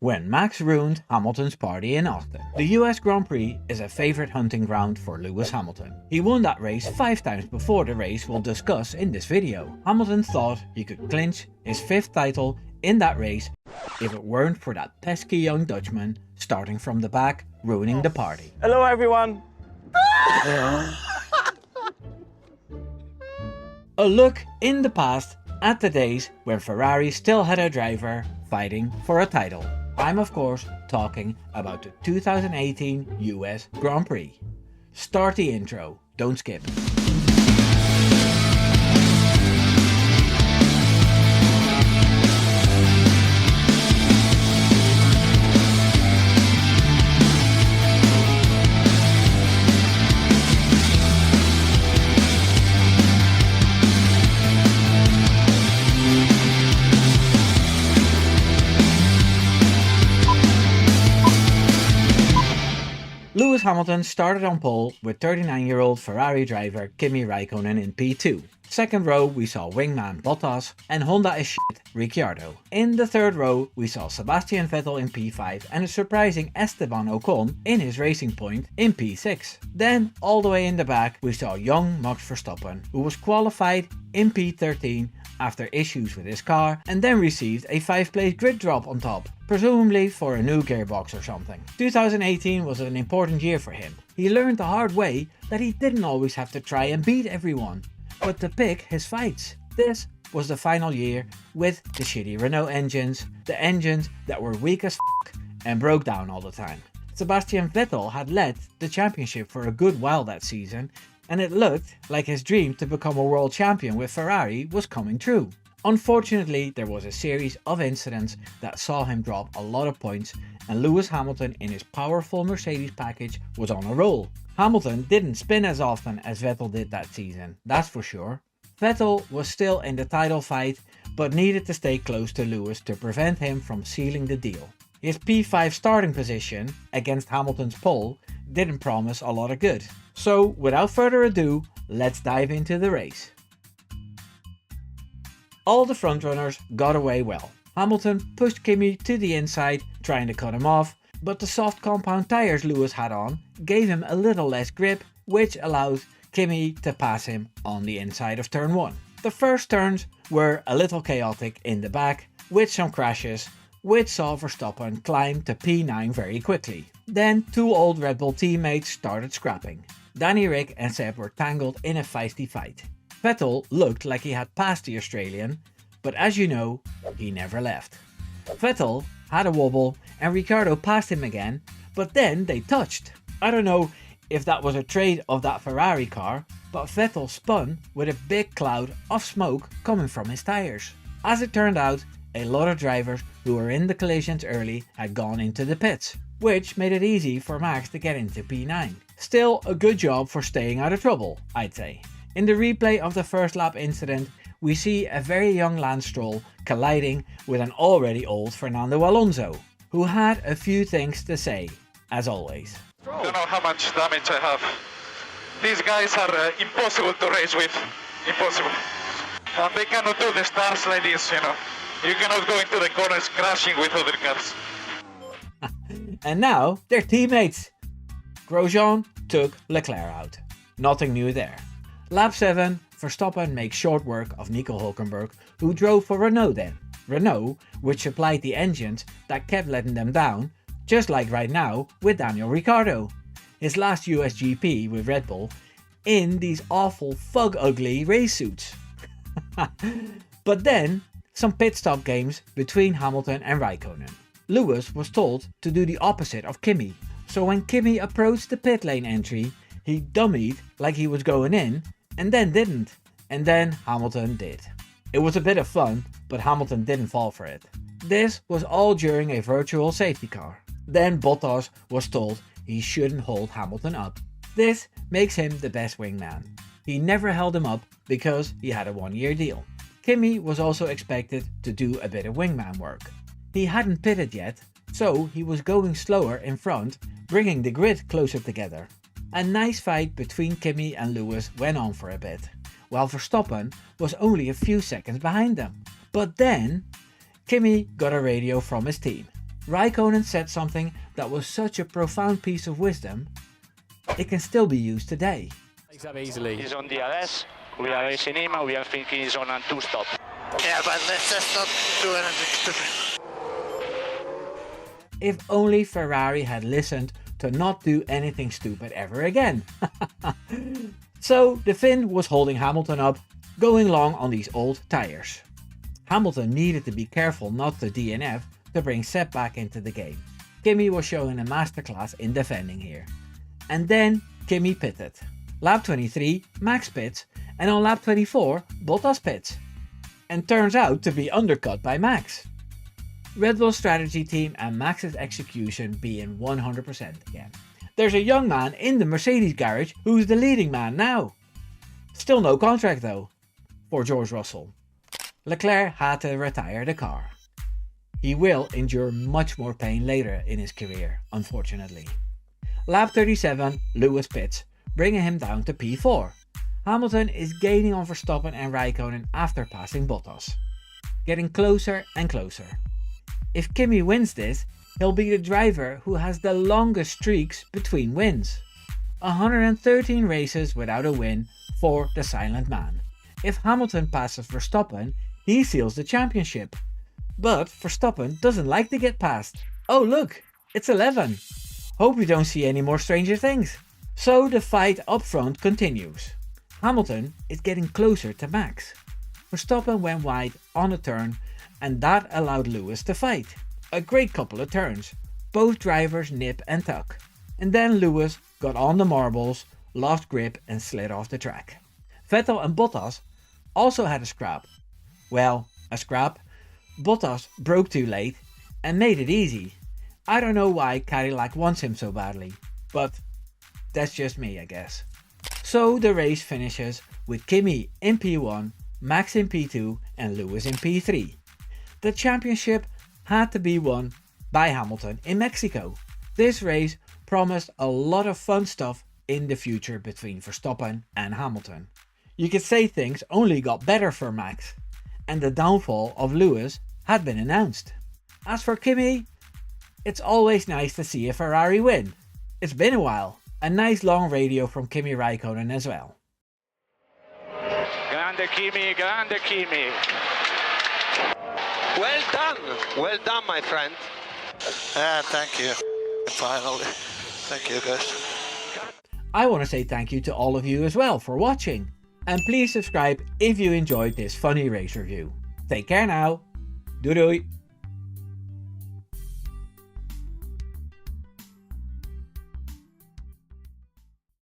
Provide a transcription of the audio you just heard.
when Max ruined Hamilton's party in Austin. The US Grand Prix is a favourite hunting ground for Lewis Hamilton. He won that race 5 times before the race we'll discuss in this video. Hamilton thought he could clinch his 5th title in that race if it weren't for that pesky young Dutchman starting from the back, ruining the party. Hello everyone! A look in the past at the days when Ferrari still had a driver fighting for a title. I'm of course talking about the 2018 US Grand Prix. Start the intro, don't skip. Lewis Hamilton started on pole with 39-year-old Ferrari driver Kimi Räikkönen in P2. Second row we saw wingman Bottas and Honda is shit Ricciardo. In the third row we saw Sebastian Vettel in P5 and a surprising Esteban Ocon in his racing point in P6. Then all the way in the back we saw young Max Verstappen, who was qualified in P13 after issues with his car and then received a 5-place grid drop on top, presumably for a new gearbox or something. 2018 was an important year for him. He learned the hard way that he didn't always have to try and beat everyone, but to pick his fights. This was the final year with the shitty Renault engines, the engines that were weak as f*** and broke down all the time. Sebastian Vettel had led the championship for a good while that season, and it looked like his dream to become a world champion with Ferrari was coming true. Unfortunately, there was a series of incidents that saw him drop a lot of points, and Lewis Hamilton in his powerful Mercedes package was on a roll. Hamilton didn't spin as often as Vettel did that season, that's for sure. Vettel was still in the title fight, but needed to stay close to Lewis to prevent him from sealing the deal. His P5 starting position against Hamilton's pole didn't promise a lot of good. So without further ado, let's dive into the race. All the frontrunners got away well. Hamilton pushed Kimi to the inside, trying to cut him off, but the soft compound tyres Lewis had on gave him a little less grip, which allowed Kimi to pass him on the inside of turn 1. The first turns were a little chaotic in the back, with some crashes, which saw Verstappen climb to P9 very quickly. Then 2 old Red Bull teammates started scrapping. Danny Ric and Seb were tangled in a feisty fight. Vettel looked like he had passed the Australian, but as you know, he never left. Vettel had a wobble and Ricciardo passed him again, but then they touched. I don't know if that was a trait of that Ferrari car, but Vettel spun with a big cloud of smoke coming from his tyres. As it turned out, a lot of drivers who were in the collisions early had gone into the pits, which made it easy for Max to get into P9. Still a good job for staying out of trouble, I'd say. In the replay of the first lap incident, we see a very young Lance Stroll colliding with an already old Fernando Alonso, who had a few things to say, as always. I don't know how much damage I have. These guys are impossible to race with. Impossible. And they cannot do the stars like this, you know. You cannot go into the corners crashing with other cars. And now they're teammates. Grosjean took Leclerc out. Nothing new there. Lap 7, Verstappen makes short work of Nico Hülkenberg, who drove for Renault then. Renault, which supplied the engines that kept letting them down, just like right now with Daniel Ricciardo. His last US GP with Red Bull in these awful fug ugly race suits. But then, some pit stop games between Hamilton and Räikkönen. Lewis was told to do the opposite of Kimi, so when Kimi approached the pit lane entry, he dummied like he was going in, and then didn't, and then Hamilton did. It was a bit of fun, but Hamilton didn't fall for it. This was all during a virtual safety car. Then Bottas was told he shouldn't hold Hamilton up. This makes him the best wingman. He never held him up because he had a 1-year deal. Kimi was also expected to do a bit of wingman work. He hadn't pitted yet, so he was going slower in front, bringing the grid closer together. A nice fight between Kimi and Lewis went on for a bit, while Verstappen was only a few seconds behind them. But then, Kimi got a radio from his team. Raikkonen said something that was such a profound piece of wisdom, it can still be used today. Easily. He's on DRS, we are racing him and we are thinking he's on a two-stop. Yeah, but let's just not do anything stupid. If only Ferrari had listened to not do anything stupid ever again. So the Finn was holding Hamilton up, going long on these old tyres. Hamilton needed to be careful not to DNF to bring Seb back into the game. Kimi was showing a masterclass in defending here. And then Kimi pitted. Lap 23, Max pits, and on lap 24, Bottas pits. And turns out to be undercut by Max. Red Bull's strategy team and Max's execution being 100% again. There's a young man in the Mercedes garage who's the leading man now. Still no contract though, for George Russell. Leclerc had to retire the car. He will endure much more pain later in his career, unfortunately. Lap 37, Lewis pits, bringing him down to P4. Hamilton is gaining on Verstappen and Raikkonen after passing Bottas. Getting closer and closer. If Kimi wins this, he'll be the driver who has the longest streaks between wins. 113 races without a win for the silent man. If Hamilton passes Verstappen, he seals the championship. But Verstappen doesn't like to get passed. Oh look, it's 11. Hope we don't see any more stranger things. So the fight up front continues. Hamilton is getting closer to Max. Verstappen went wide on a turn and that allowed Lewis to fight. A great couple of turns. Both drivers nip and tuck. And then Lewis got on the marbles, lost grip and slid off the track. Vettel and Bottas also had a scrap. Well, a scrap. Bottas broke too late and made it easy. I don't know why Cadillac wants him so badly, but that's just me I guess. So the race finishes with Kimi in P1, Max in P2 and Lewis in P3. The championship had to be won by Hamilton in Mexico. This race promised a lot of fun stuff in the future between Verstappen and Hamilton. You could say things only got better for Max, and the downfall of Lewis had been announced. As for Kimi, it's always nice to see a Ferrari win. It's been a while. A nice long radio from Kimi Raikkonen as well. Grande Kimi. Well done, my friend. Yeah, thank you. Finally. Thank you, guys. I want to say thank you to all of you as well for watching. And please subscribe if you enjoyed this funny race review. Take care now. Doei doei.